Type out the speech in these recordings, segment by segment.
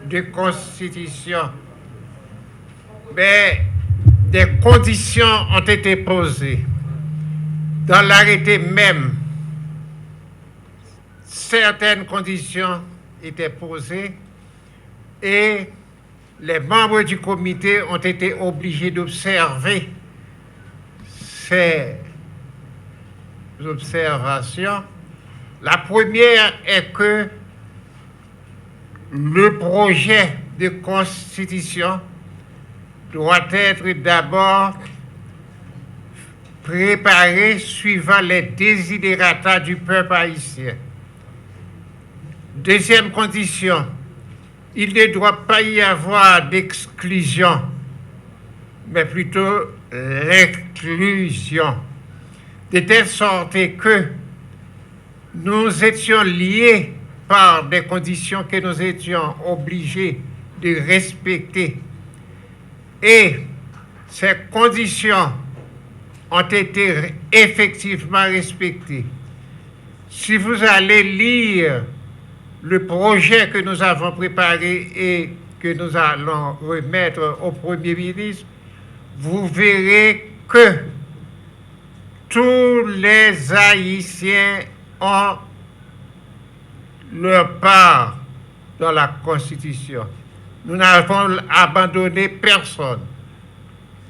de constitution, mais des conditions ont été posées. Dans l'arrêté même, certaines conditions étaient posées et les membres du comité ont été obligés d'observer ces observations. La première est que le projet de constitution doit être d'abord préparé suivant les desiderata du peuple haïtien. Deuxième condition, il ne doit pas y avoir d'exclusion, mais plutôt l'inclusion, de telle sorte que nous étions liés par des conditions que nous étions obligés de respecter. Et ces conditions ont été effectivement respectées. Si vous allez lire le projet que nous avons préparé et que nous allons remettre au Premier ministre, vous verrez que tous les Haïtiens ont leur part dans la Constitution. Nous n'avons abandonné personne.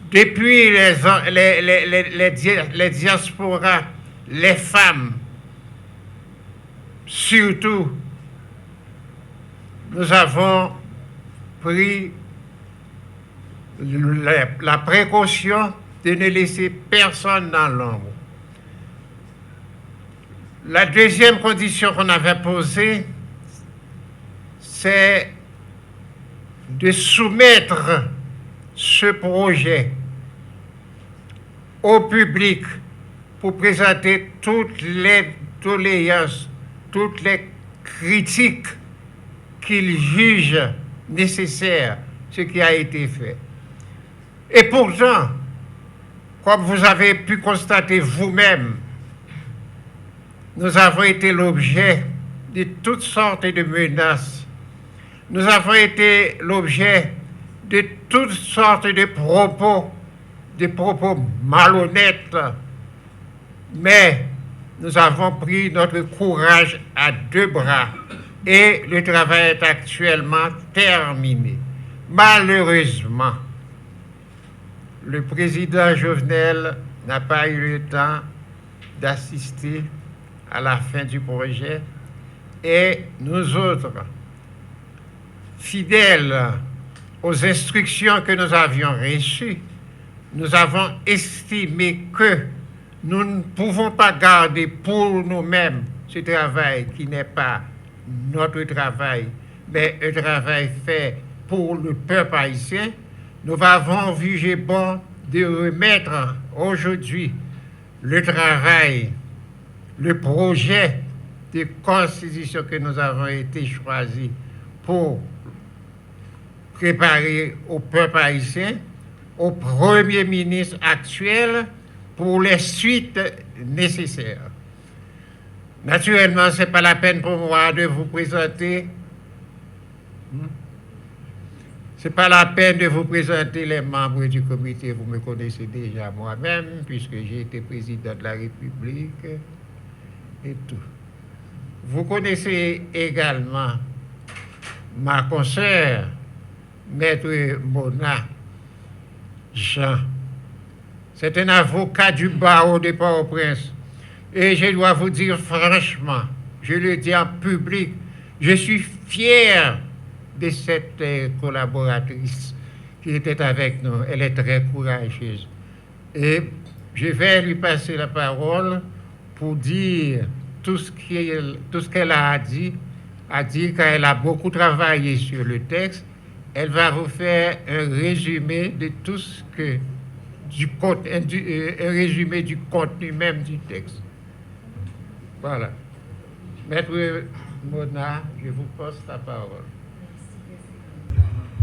Depuis les diasporas, les femmes, surtout, nous avons pris la précaution de ne laisser personne dans l'ombre. La deuxième condition qu'on avait posée, c'est de soumettre ce projet au public pour présenter toutes les doléances, toutes les critiques qu'il juge nécessaires, ce qui a été fait. Et pourtant, comme vous avez pu constater vous-même, nous avons été l'objet de toutes sortes de menaces. Nous avons été l'objet de toutes sortes de propos malhonnêtes. Mais nous avons pris notre courage à deux bras et le travail est actuellement terminé. Malheureusement, le président Jovenel n'a pas eu le temps d'assister à la fin du projet et nous autres, fidèles aux instructions que nous avions reçues, nous avons estimé que nous ne pouvons pas garder pour nous-mêmes ce travail qui n'est pas notre travail, mais un travail fait pour le peuple haïtien. Nous avons jugé bon de remettre aujourd'hui le travail, le projet de constitution que nous avons été choisis pour préparer au peuple haïtien, au Premier ministre actuel, pour les suites nécessaires. Naturellement, ce n'est pas la peine pour moi de vous présenter. Ce n'est pas la peine de vous présenter les membres du comité. Vous me connaissez déjà moi-même, puisque j'ai été président de la République et tout. Vous connaissez également ma consoeur, Maître Mona Jean. C'est un avocat du barreau de Port-au-Prince. Et je dois vous dire franchement, je le dis en public, je suis fier de cette collaboratrice qui était avec nous. Elle est très courageuse. Et je vais lui passer la parole pour dire tout ce qu'elle a dit qu'elle a beaucoup travaillé sur le texte. Elle va vous faire un résumé de tout ce que un résumé du contenu même du texte. Voilà. Maître Mona, je vous passe la parole.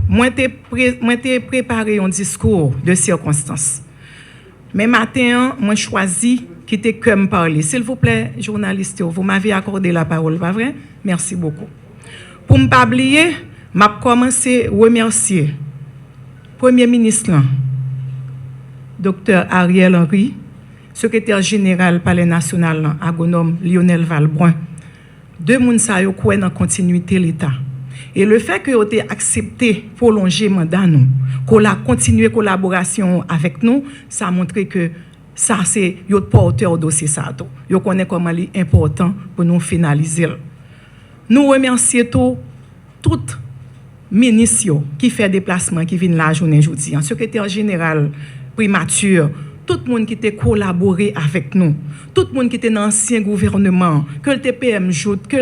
Moi, j'ai préparé un discours de circonstance. Mais matin, moi, choisi quitter comme parler. S'il vous plaît, journaliste, vous m'avez accordé la parole, pas vrai? Merci beaucoup. Pour ne pas oublier, m'a commencé remercier Premier ministre Dr. Ariel Henry, secrétaire général palais national agronome Lionel Valbrun, deux moun sa yo kwen dans continuité l'État. Et le fait que vous avez accepté prolonger le mandat, qu'on a continué collaboration avec nous, ça a montré que ça, c'est un porteur dossier. Vous connaissez comment c'est important pour nous finaliser. Nous remercions tout ministre qui fait déplacement, qui vient la journée aujourd'hui, secrétaire général, primature, tout le monde qui a collaboré avec nous, tout le monde qui était dans l'ancien gouvernement, que le TPM joute, que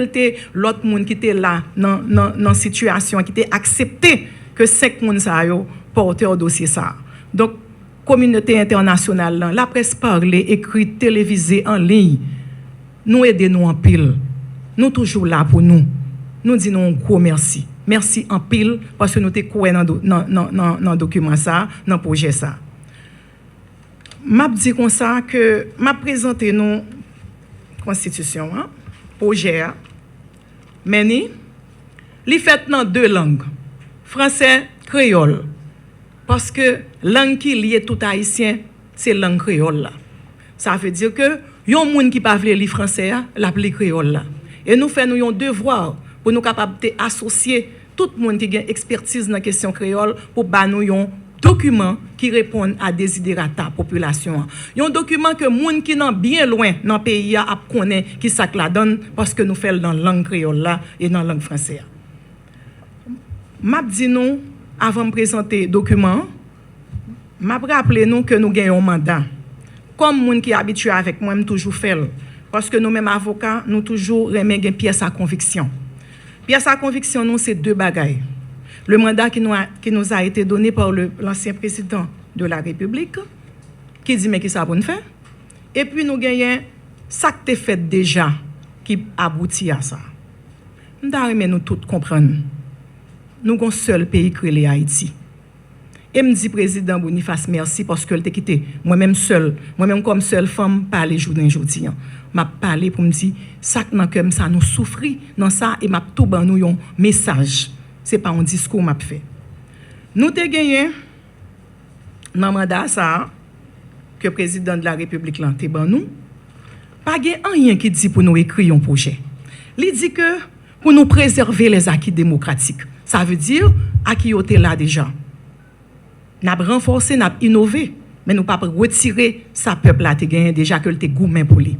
l'autre monde qui était là dans la situation, qui était accepté que 5 personnes portaient au dossier ça. Donc, communauté internationale, la presse parlée, écrite, télévisée, en ligne, nous aidons en pile. Nous toujours là pour nous. Nous disons un gros merci. Merci en pile parce que nous sommes dans le document ça, dans le projet ça. M'a dit comme ça que m'a présenté nous constitution projet mais li fait dans 2 langues français créole parce que langue qui lié tout haïtien c'est langue créole là. Ça veut dire que yon moun qui pas vle li français la li créole là et nous fait nous un devoir pour nous capable associer tout monde qui a expertise dans question créole pour ba nous yon document qui répond à desiderata population. Un document que moun qui nan bien loin dans pays a connaît qui ça la donne parce que nous fait dans langue créole là et dans langue française. M'a dit nous avant de présenter document, m'a rappelé nous que nous gagnons un mandat. Comme moun qui habitué avec moi, toujours fait parce que nous même avocats, nous toujours remet une pièce à conviction. Pièce à conviction nous c'est 2 bagailles. Le mandat qui nous a été donné par l'ancien président de la République, qui dit mais qui ça pour faire. Et puis nous gagnons ça qui est fait déjà, qui aboutit à ça. Nous devons tous comprendre. Nous avons un seul pays qui est Haïti. Et me dit président Boniface merci parce que t'a quitté. Moi-même seul, moi-même comme seule femme, parler journée aujourd'hui. M'a parlé pour me dire ça que ça nous souffrir dans ça et m'a tout ban nous un message. C'est pas un discours m'a fait. Nous avons gagné dans le mandat ça que le président de la République l'a été ban nous. Pas rien qui dit pour nous écrire un projet. Il dit que pour nous préserver les acquis démocratiques. Ça veut dire acquis étaient là déjà. N'a renforcé, n'a innové, mais nous pas retirer ça peuple là gagné déjà que le gourmand pour lui.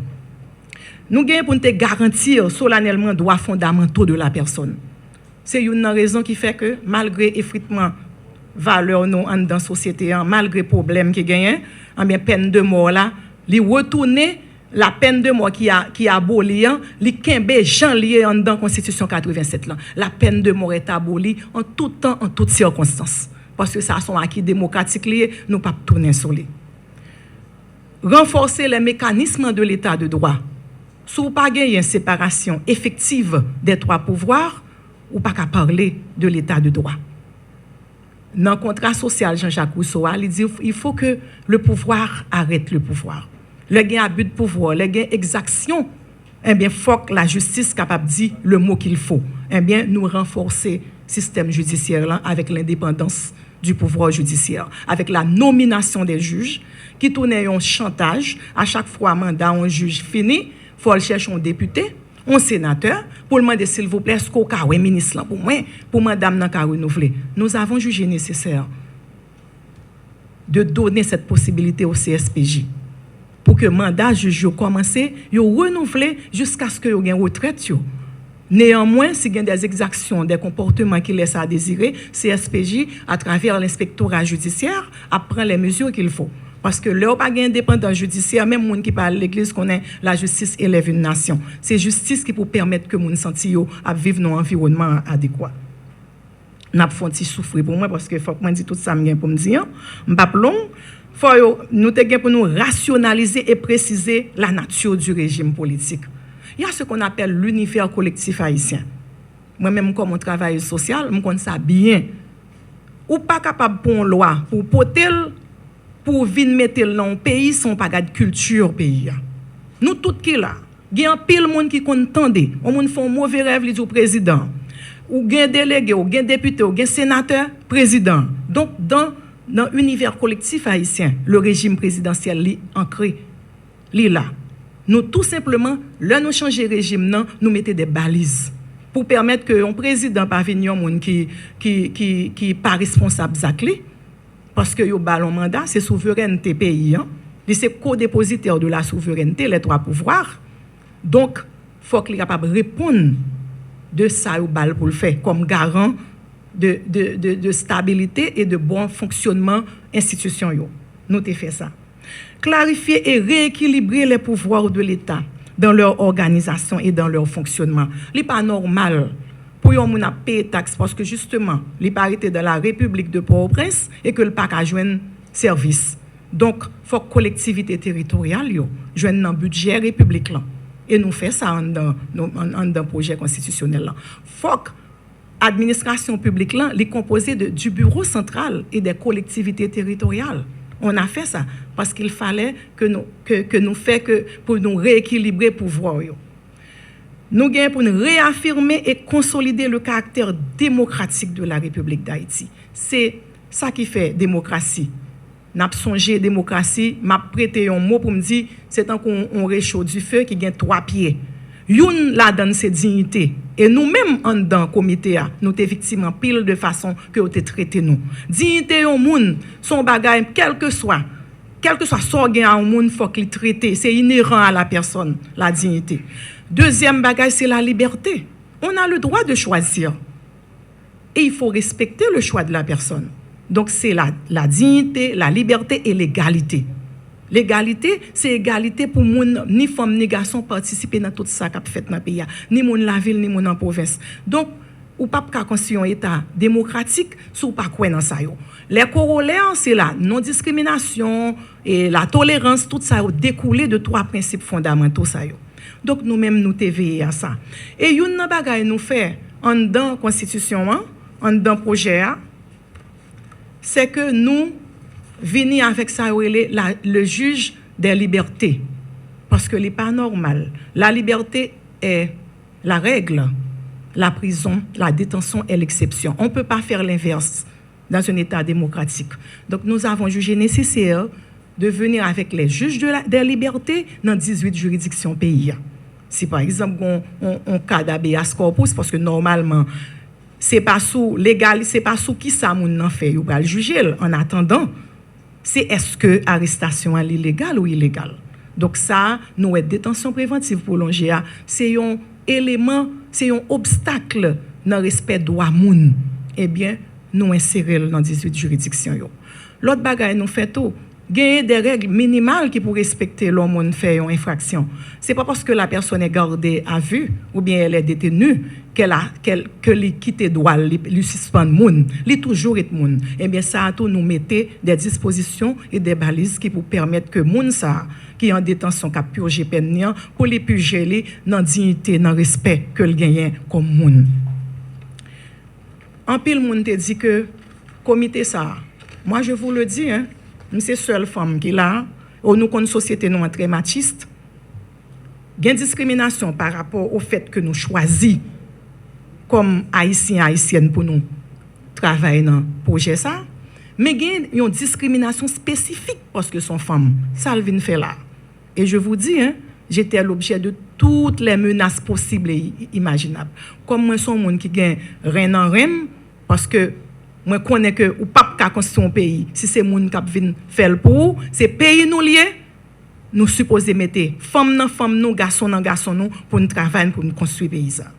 Nous gagnons pour nous garantir solennellement droits fondamentaux de la personne. C'est une raison qui fait que malgré effritement valeur nous dans la société, malgré problème qui gagne, bien peine de mort là, li retourner la peine de mort qui a aboli, li kembe jan lié dans la constitution 87 là. La peine de mort est abolie en tout temps, en toutes circonstances. Parce que ça sont acquis démocratiques liés, nous pas tourner sur les. Renforcer les mécanismes de l'état de droit. Si vous pas une séparation effective des 3 pouvoirs, ou pas qu'à parler de l'état de droit. Dans le contrat social Jean-Jacques Rousseau, il dit il faut que le pouvoir arrête le pouvoir. Le gain abus de pouvoir, le gain exaction, eh bien faut que la justice capable de dire le mot qu'il faut. Eh bien nous renforcer le système judiciaire là avec l'indépendance du pouvoir judiciaire, avec la nomination des juges qui tournent un chantage à chaque fois mandat un juge fini, faut chercher un député, un sénateur pour demander s'il vous plaît est-ce qu'au ministre là pour moi pour madame nan ka renouveler. Nous avons jugé nécessaire de donner cette possibilité au CSPJ pour que mandat juge commence yo renouveler jusqu'à ce que yo gagne retraite yo. Néanmoins, s'il y a des exactions, des comportements qui laissent à désirer, CSPJ, à travers l'inspectorat judiciaire, apprend les mesures qu'il faut. Parce que là, pas d'indépendance judiciaire, même les gens qui parlent de l'Église connaissent la justice élève une nation. C'est justice qui peut permettre que les gens à vivre dans un environnement adéquat. N'a pas fait souffrir pour moi parce que faut que moi dise tout ça pour me dire. M'pas long, faut nous te pour nous rationaliser et préciser la nature du régime politique. Il y a ce qu'on appelle l'univers collectif haïtien. Moi-même, comme on travaille social, je connais ça bien. Ou pas capable pour une loi, pour porter, pour venir mettre dans un pays, sans pas de culture pays. Nous tous qui là, il y a un pile monde qui contendent. On monde fait un mauvais rêve du président. ou gen délégué, ou gen député, ou gen sénateur, président. Donc, dans l'univers collectif haïtien, le régime présidentiel est ancré, là. Nous, tout simplement, là, nous changer régime, non, nous mettons des balises pour permettre que un président parvienne qui pas responsable zakli, parce que yo ballon mandat, c'est souveraineté pays, hein. C'est co-dépositaire de la souveraineté, les trois pouvoirs. Donc, il faut qu'il soit capable de répondre de ça au bal pour le faire, comme garant de stabilité et de bon fonctionnement institution. Nous avons fait ça. Clarifier et rééquilibrer les pouvoirs de l'État dans leur organisation et dans leur fonctionnement. Ce n'est pas normal pour yon moun a payer taxe parce que justement, les parités dans la République de Port-au-Prince et que le pas à joindre service. Donc, il faut que la collectivité territoriale joigne dans le budget républicain là. Et nous faisons ça dans le projet constitutionnel là. Il faut que l'administration publique là est composée du bureau central et des collectivités territoriales. On a fait ça parce qu'il fallait que nous fassions pour nous rééquilibrer le pouvoir. Nous gagnons pour nous réaffirmer et consolider le caractère démocratique de la République d'Haïti. C'est ça qui fait démocratie. N'a songé démocratie, m'a prêté un mot pour me dire c'est tant qu'on réchaud du feu qui gagne 3 pieds. Youn la donne ses dignités et nous-mêmes en dans comité nous t'es effectivement pile de façon que on te traité nous. Dignité au monde son bagage quel que soit son gain au monde faut qu'il traité, c'est inhérent à la personne la dignité. Deuxième bagage c'est la liberté. On a le droit de choisir. Et il faut respecter le choix de la personne. Donc, c'est la dignité, la liberté et l'égalité. L'égalité, c'est égalité pour moun, ni femme, ni garçon participer dans tout ça qu'a fait dans le pays. Ni moun la ville, ni moun en province. Donc, ou pas qu'à construire un État démocratique, sous pas quoi dans ça yo. Les corollaires, c'est la non-discrimination et la tolérance, tout ça a découlé de 3 principes fondamentaux ça yo. Donc, nous-mêmes, nous t'éveillons à ça. Et yon nan bagay nous fait en dans constitution, en dans projet, c'est que nous venons avec ça, le juge des libertés. Parce que ce n'est pas normal. La liberté est la règle. La prison, la détention est l'exception. On ne peut pas faire l'inverse dans un État démocratique. Donc nous avons jugé nécessaire de venir avec les juges des libertés dans 18 juridictions pays. Si par exemple on cas d'habeas corpus, parce que normalement, c'est pas sous légal, c'est pas sous qui ça moun nan fait, ou va le juger. En attendant, c'est est-ce que arrestation est illégale ou illégale. Donc ça, nous est détention préventive prolongée, c'est un élément, c'est un obstacle dans le respect droit moun. Eh bien, nous insérons dans 18 juridictions. L'autre bagaille nous fait tout. Gagner des règles minimales qui pour respecter l'homme fait une infraction. C'est pas parce que la personne est gardée à vue ou bien elle est détenue que les quitte droit, lui suspend moun, lui toujours est moun. Eh bien ça a tout nous mettez des dispositions et des balises qui pour permettre que moun ça qui est en détention cap purger peine pour les purger dans dignité, dans respect que le gagne comme moun. En pile moun te dit que comité ça. Moi je vous le dis hein. C'est seule femme qui là, ou nous connaissons une société non très machiste. Il y a une discrimination par rapport au fait que nous choisissons comme haïtiens haïtiennes pour nous travailler dans le projet ça, mais il y a une discrimination spécifique parce que sont femmes. Ça le vient faire là. Et je vous dis j'étais l'objet de toutes les menaces possibles et imaginables. Comme moi son monde qui gagne rien en rien parce que moi connais que ou pas qu'à construire un pays si c'est moun qui vinn faire pour c'est pays nous lié nous supposé mettre femme nous garçon nous pour nous travailler pour nous construire pays ça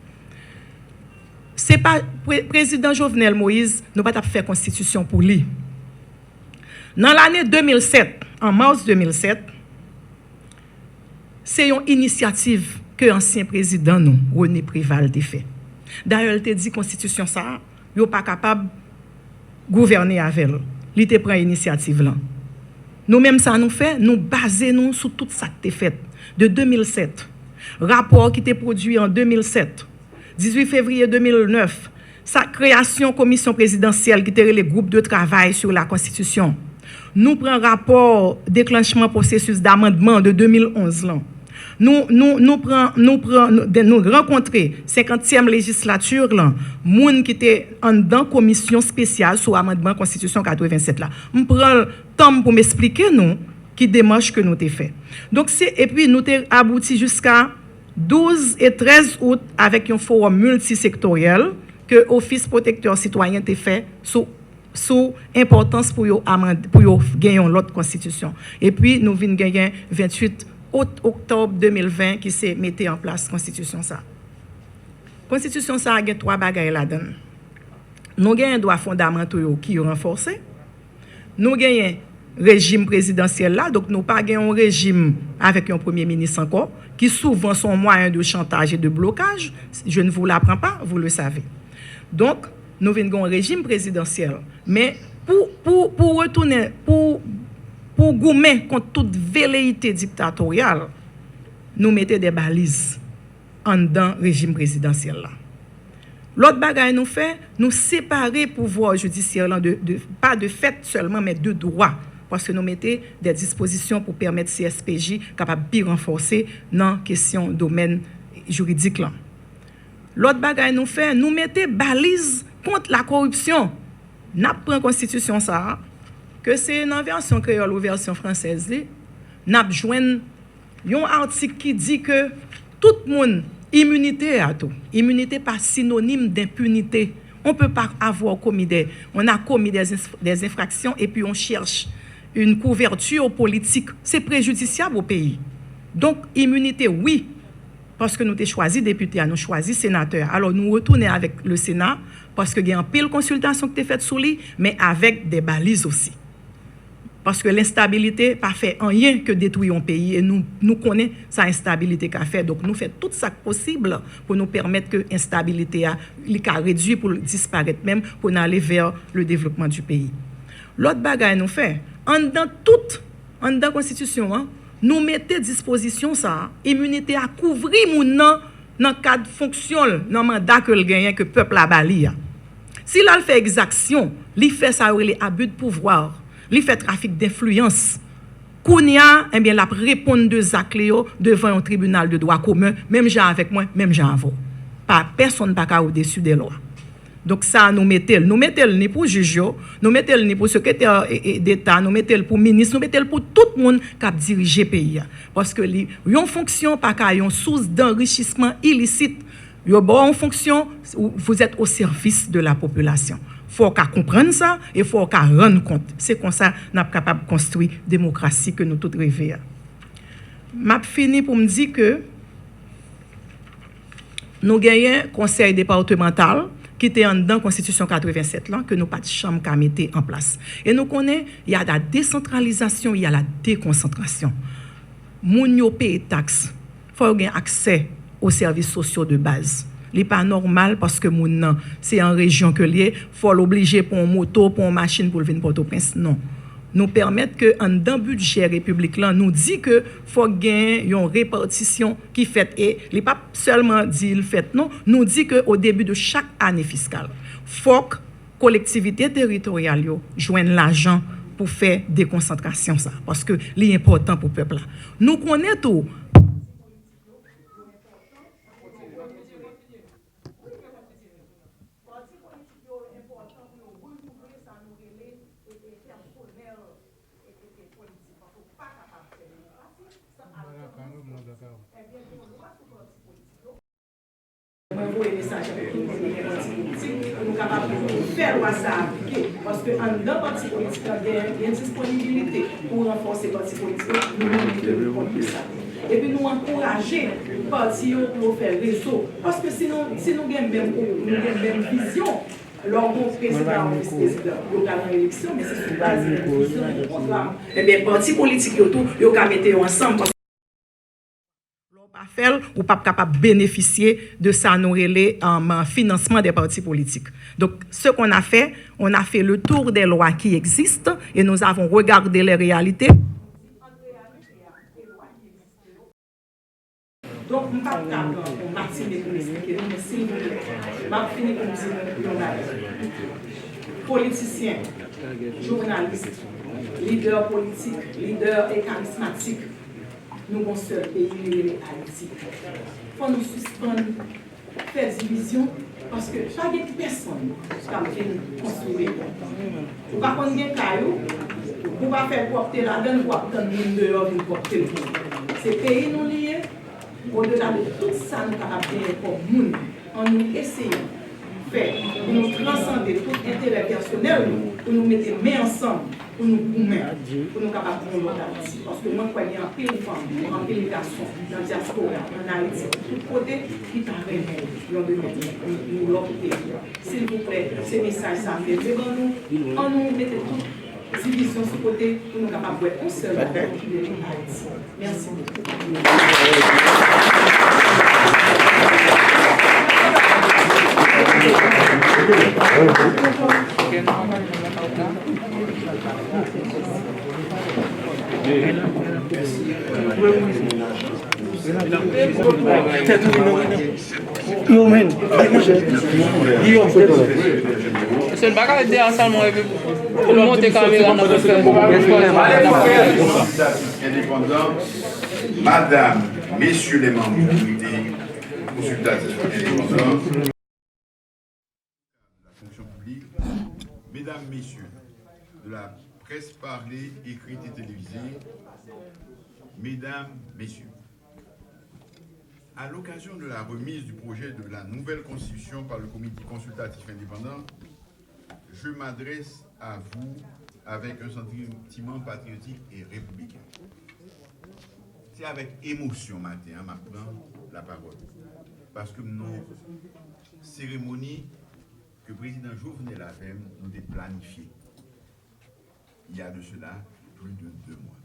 c'est pas président Jovenel Moïse nous pas faire constitution pour lui dans l'année 2007 en mars 2007 c'est une initiative que ancien président nous René Préval a fait d'ailleurs il te dit constitution ça yo pas capable gouverner avec elle. Il te prend initiative là. Nous-mêmes ça nous fait, nous basons sur tout ça qui est fait de 2007. Rapport qui était produit en 2007. 18 février 2009, sa création commission présidentielle qui était le groupe de travail sur la constitution. Nous prenons rapport déclenchement processus d'amendement de 2011 là. Nous rencontrer 50e législature là, moun qui était en dans commission spéciale sur amendement constitution 87 là. On prend le temps pour m'expliquer nous qui démarche que nous t'ai fait. Donc et puis nous t'ai abouti jusqu'à 12 et 13 août avec un forum multisectoriel que Office protecteur citoyen t'a fait sous importance pour gagner l'autre constitution. Et puis nous venons gagner 28 octobre 2020 qui s'est mis en place constitution ça. Constitution ça a 3 bagages là-dedans. Nous avons un droit fondamental qui est renforcé. Nous avons un régime présidentiel là, donc nous pas un régime avec un premier ministre encore, qui souvent sont moyens de chantage et de blocage. Je ne vous l'apprends pas, vous le savez. Donc, nous avons un régime présidentiel. Mais pour retourner, pour gommer contre toute velléité dictatoriale, nous mettons des balises en dedans régime présidentiel là. L'autre bagaille nous fait, nous séparer pouvoir judiciaire là pas de fait seulement, mais de droit. Parce que nous mettons des dispositions pour permettre CSPJ capable de renforcer dans question domaine juridique là. L'autre bagaille nous fait, nous mettons balises contre la corruption. N'a pris constitution ça que c'est une version créole ou version française li, n'a joindre un article qui dit que tout le monde immunité à tout. Immunité pas synonyme d'impunité. On peut pas avoir commis on a commis des infractions et puis on cherche une couverture politique, c'est préjudiciable au pays. Donc immunité oui, parce que nous avons choisi député, nous choisi sénateur. Alors nous retournons avec le Sénat parce que il y a un pile consultation qui est faite sur lui, mais avec des balises aussi. Parce que l'instabilité pas fait rien que détruire un pays et nous connaissons sa instabilité qu'a fait. Donc nous faisons tout ça possible pour nous permettre que l'instabilité a réduit pour disparaître même pour aller vers le développement du pays. L'autre bagaille nous fait en dans constitution hein, nous mettons disposition ça immunité à couvrir moun dans cadre fonction dans mandat que le gagne que peuple a bali. Si là fait exaction, li fait ça les abus de pouvoir, li fait trafic d'influence. Kounia eh bien la répondre de actes devant un tribunal de droit commun, même gens avec moi, même gens avant. Pas personne pas au-dessus des lois. Donc ça nous mettons ni pour juge, nous mettons ni pour secrétaire d'État, nous mettons pour ministre, nous mettons pour tout le monde qui dirige le pays. Parce que yon fonction pas qu'à yon source d'enrichissement illicite. Yon bon fonction, vous êtes au service de la population. Faut qu'à comprendre ça et faut qu'à rendre compte. C'est comme ça nous sommes capables de construire la démocratie que nous tous rêvons. M'a fini pour me dire que nous gagnons un conseil départemental qui était en dedans Constitution 87 là, que nous pas de chambre qu'à mettre en place. Et nous connaissons, il y a la décentralisation, il y a la déconcentration. Moun yo paye taxe, faut avoir accès aux services sociaux de base. n'est pas normal parce que moun c'est en région que lié, faut l'obliger pour une moto, pour une machine pour venir Port-au-Prince. Non. Nous permettre que en dans budget république là nous dit que faut gagner une répartition qui fait et les pas seulement dit il fait non, nous dit que au début de chaque année fiscale, faut que collectivité territoriale joigne l'argent pour faire déconcentration ça parce que c'est important pour peuple là. Nous connaissons tout. Nous capables de faire ça appliquer parce que en dans parti politique il y a une disponibilité pour renforcer le parti politique nous comme ça et puis nous encourager parti pour faire réseau parce que sinon si nous avons même vision lors du président ou vice-président il y a une élection mais c'est sur base de vision de programme et bien parti politique tout il y a mettre ensemble faire ou pas capable de bénéficier de ça nous relais en financement des partis politiques. Donc ce qu'on a fait, on a fait le tour des lois qui existent et nous avons regardé les réalités. Donc je ne vais pas pour Martine pour expliquer, mais s'il vous plaît, je finis pour dire politiciens, journalistes, leaders politiques, leaders et charismatiques. nous avons un seul pays, Haïti. Il faut nous suspendre, faire division, parce que pas de personne qui va venir construire. Vous ne pouvez pas prendre des cailloux, vous ne pouvez pas faire porter la donne, vous ne pouvez pas prendre dehors, vous porter le monde. Ces pays nous liés, au-delà de tout ça, nous sommes capables comme monde, en nous essayant de faire, pour nous transcender tout intérêt personnel, pour nous mettre les mains ensemble, pour nous mettre, pour nous capables de l'autre Haïti. Parce que moi, je crois qu'il y a un pile de femmes, un pile de garçons, dans la diaspora, en Haïti, de tout côté, qui t'arrêtent, de mettre nous l'autre pays. S'il vous plaît, ce message, ça fait devant nous, en nous mettre toute division sur côté, pour nous capables de voir un seul de Haïti. Merci beaucoup. Monsieur le bac était ensemble pour le monter caméra dans notre indépendant, Madame, Messieurs les membres du comité consultatif indépendant, la fonction publique, Mesdames, Messieurs de la presse parlée, écrite et télévisée, Mesdames, Messieurs, à l'occasion de la remise du projet de la nouvelle constitution par le comité consultatif indépendant, je m'adresse à vous avec un sentiment patriotique et républicain. C'est avec émotion matin, je m'apprends la parole. Parce que nos cérémonies que le président Jovenel avait nous ont planifiées il y a de cela plus de 2 mois.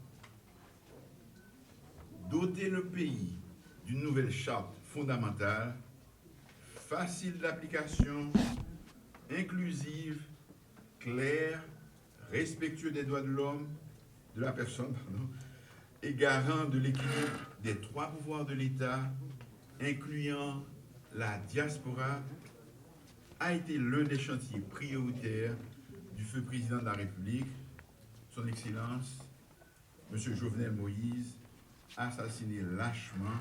Doter le pays d'une nouvelle charte fondamentale, facile d'application, inclusive, claire, respectueux des droits de l'homme, de la personne, et garant de l'équilibre des 3 pouvoirs de l'État, incluant la diaspora, a été l'un des chantiers prioritaires du feu président de la République, son Excellence, M. Jovenel Moïse, assassiné lâchement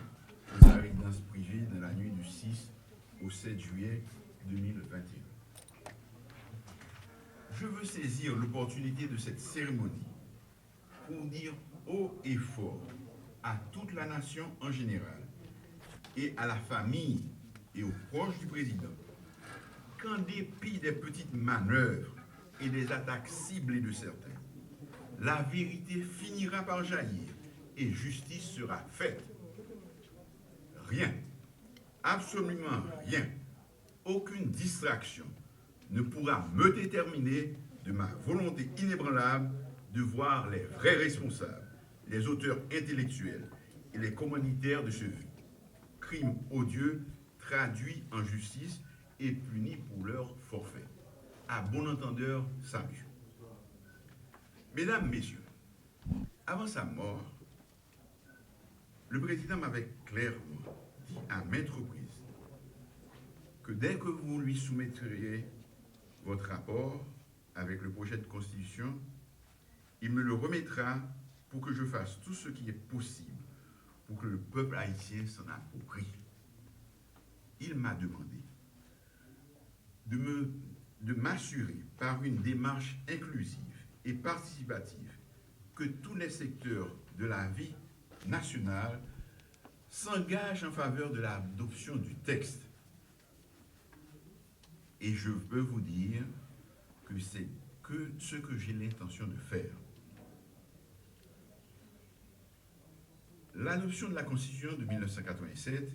dans sa résidence privée dans la nuit du 6 au 7 juillet 2021. Je veux saisir l'opportunité de cette cérémonie pour dire haut et fort à toute la nation en général et à la famille et aux proches du président qu'en dépit des petites manœuvres et des attaques ciblées de certains, la vérité finira par jaillir et justice sera faite. Rien, absolument rien, aucune distraction ne pourra me déterminer de ma volonté inébranlable de voir les vrais responsables, les auteurs intellectuels et les commanditaires de ce crime odieux traduits en justice et punis pour leur forfait. À bon entendeur, salut. Mesdames, Messieurs, avant sa mort, le président m'avait clairement dit à maintes reprises que dès que vous lui soumettriez votre rapport avec le projet de constitution, il me le remettra pour que je fasse tout ce qui est possible pour que le peuple haïtien s'en approprie. Il m'a demandé de m'assurer par une démarche inclusive et participative que tous les secteurs de la vie nationale s'engagent en faveur de l'adoption du texte. Et je peux vous dire que c'est que ce que j'ai l'intention de faire. L'adoption de la Constitution de 1987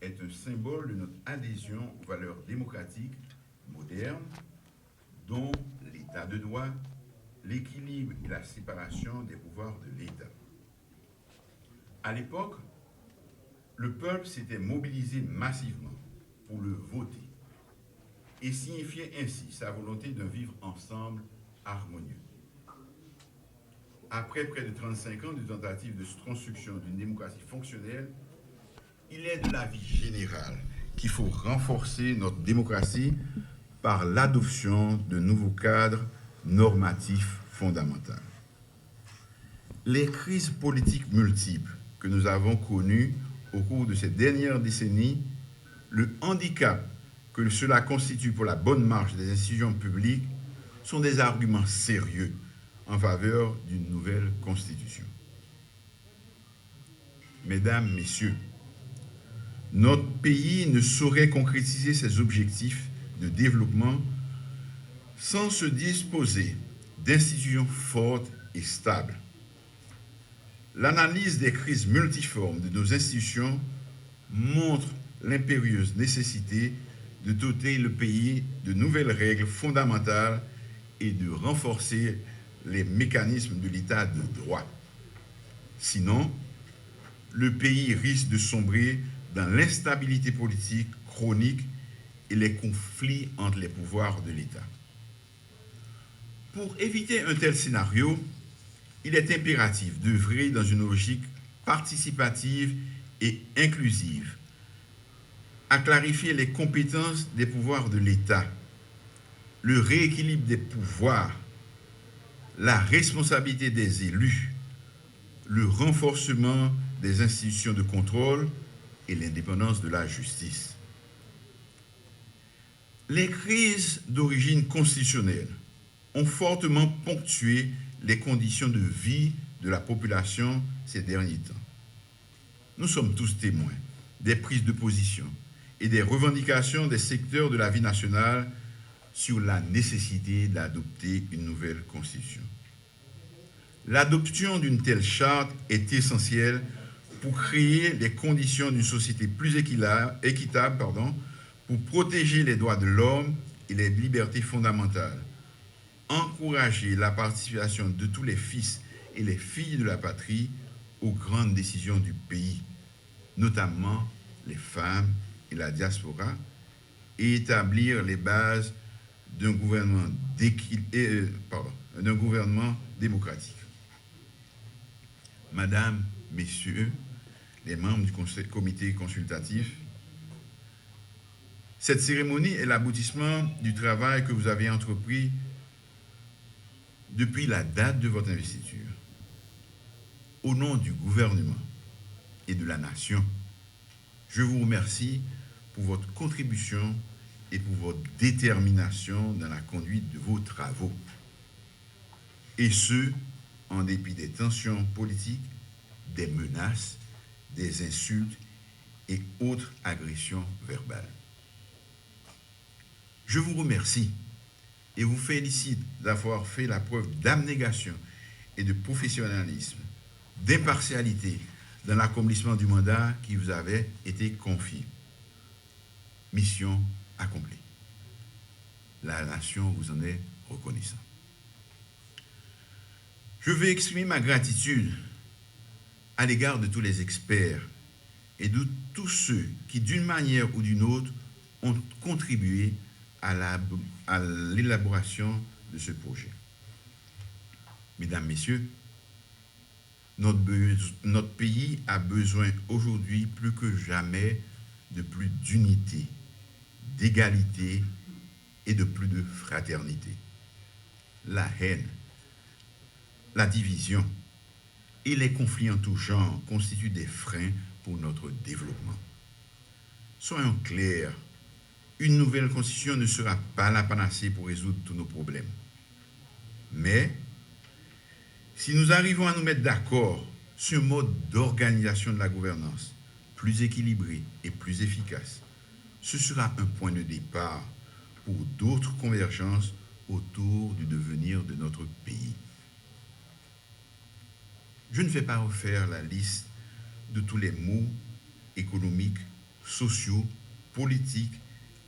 est un symbole de notre adhésion aux valeurs démocratiques modernes, dont l'état de droit, l'équilibre et la séparation des pouvoirs de l'État. À l'époque, le peuple s'était mobilisé massivement pour le voter et signifiait ainsi sa volonté d'un vivre ensemble harmonieux. Après près de 35 ans de tentative de construction d'une démocratie fonctionnelle, il est de l'avis général qu'il faut renforcer notre démocratie par l'adoption de nouveaux cadres normatifs fondamentaux. Les crises politiques multiples que nous avons connu au cours de ces dernières décennies, le handicap que cela constitue pour la bonne marche des institutions publiques sont des arguments sérieux en faveur d'une nouvelle constitution. Mesdames, Messieurs, notre pays ne saurait concrétiser ses objectifs de développement sans se disposer d'institutions fortes et stables. L'analyse des crises multiformes de nos institutions montre l'impérieuse nécessité de doter le pays de nouvelles règles fondamentales et de renforcer les mécanismes de l'état de droit. Sinon, le pays risque de sombrer dans l'instabilité politique chronique et les conflits entre les pouvoirs de l'État. Pour éviter un tel scénario, il est impératif d'œuvrer dans une logique participative et inclusive, à clarifier les compétences des pouvoirs de l'État, le rééquilibre des pouvoirs, la responsabilité des élus, le renforcement des institutions de contrôle et l'indépendance de la justice. Les crises d'origine constitutionnelle ont fortement ponctué les conditions de vie de la population ces derniers temps. Nous sommes tous témoins des prises de position et des revendications des secteurs de la vie nationale sur la nécessité d'adopter une nouvelle constitution. L'adoption d'une telle charte est essentielle pour créer les conditions d'une société plus équitable, pour protéger les droits de l'homme et les libertés fondamentales, encourager la participation de tous les fils et les filles de la patrie aux grandes décisions du pays, notamment les femmes et la diaspora, et établir les bases d'un gouvernement démocratique. Madame, Messieurs, les membres du comité consultatif, cette cérémonie est l'aboutissement du travail que vous avez entrepris depuis la date de votre investiture. Au nom du gouvernement et de la nation, je vous remercie pour votre contribution et pour votre détermination dans la conduite de vos travaux. Et ce, en dépit des tensions politiques, des menaces, des insultes et autres agressions verbales. Je vous remercie et vous félicite d'avoir fait la preuve d'abnégation et de professionnalisme, d'impartialité dans l'accomplissement du mandat qui vous avait été confié. Mission accomplie. La nation vous en est reconnaissante. Je veux exprimer ma gratitude à l'égard de tous les experts et de tous ceux qui, d'une manière ou d'une autre, ont contribué à l'élaboration de ce projet. Mesdames, Messieurs, notre pays a besoin aujourd'hui plus que jamais de plus d'unité, d'égalité et de plus de fraternité. La haine, la division et les conflits en tout genre constituent des freins pour notre développement. Soyons clairs, une nouvelle constitution ne sera pas la panacée pour résoudre tous nos problèmes. Mais, si nous arrivons à nous mettre d'accord sur un mode d'organisation de la gouvernance plus équilibré et plus efficace, ce sera un point de départ pour d'autres convergences autour du devenir de notre pays. Je ne vais pas refaire la liste de tous les maux économiques, sociaux, politiques,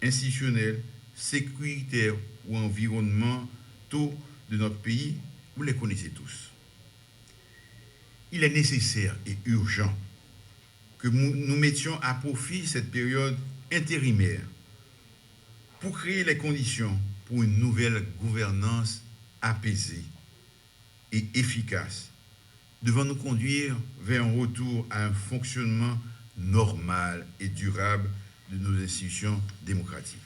institutionnels, sécuritaires ou environnementaux de notre pays. Vous les connaissez tous. Il est nécessaire et urgent que nous mettions à profit cette période intérimaire pour créer les conditions pour une nouvelle gouvernance apaisée et efficace, devant nous conduire vers un retour à un fonctionnement normal et durable de nos institutions démocratiques.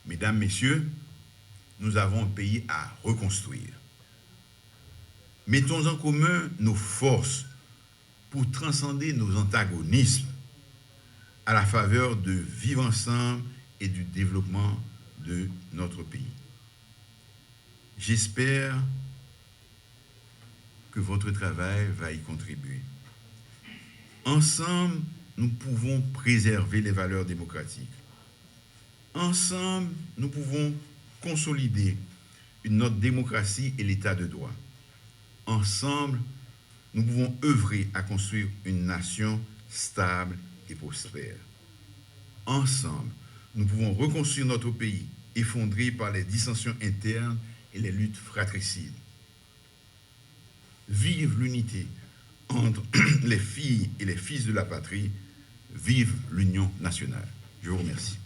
Mesdames, Messieurs, nous avons un pays à reconstruire. Mettons en commun nos forces pour transcender nos antagonismes à la faveur de vivre ensemble et du développement de notre pays. J'espère que votre travail va y contribuer. Ensemble, nous pouvons préserver les valeurs démocratiques. Ensemble, nous pouvons consolider notre démocratie et l'état de droit. Ensemble, nous pouvons œuvrer à construire une nation stable et prospère. Ensemble, nous pouvons reconstruire notre pays effondré par les dissensions internes et les luttes fratricides. Vive l'unité entre les filles et les fils de la patrie, vive l'union nationale. Je vous remercie.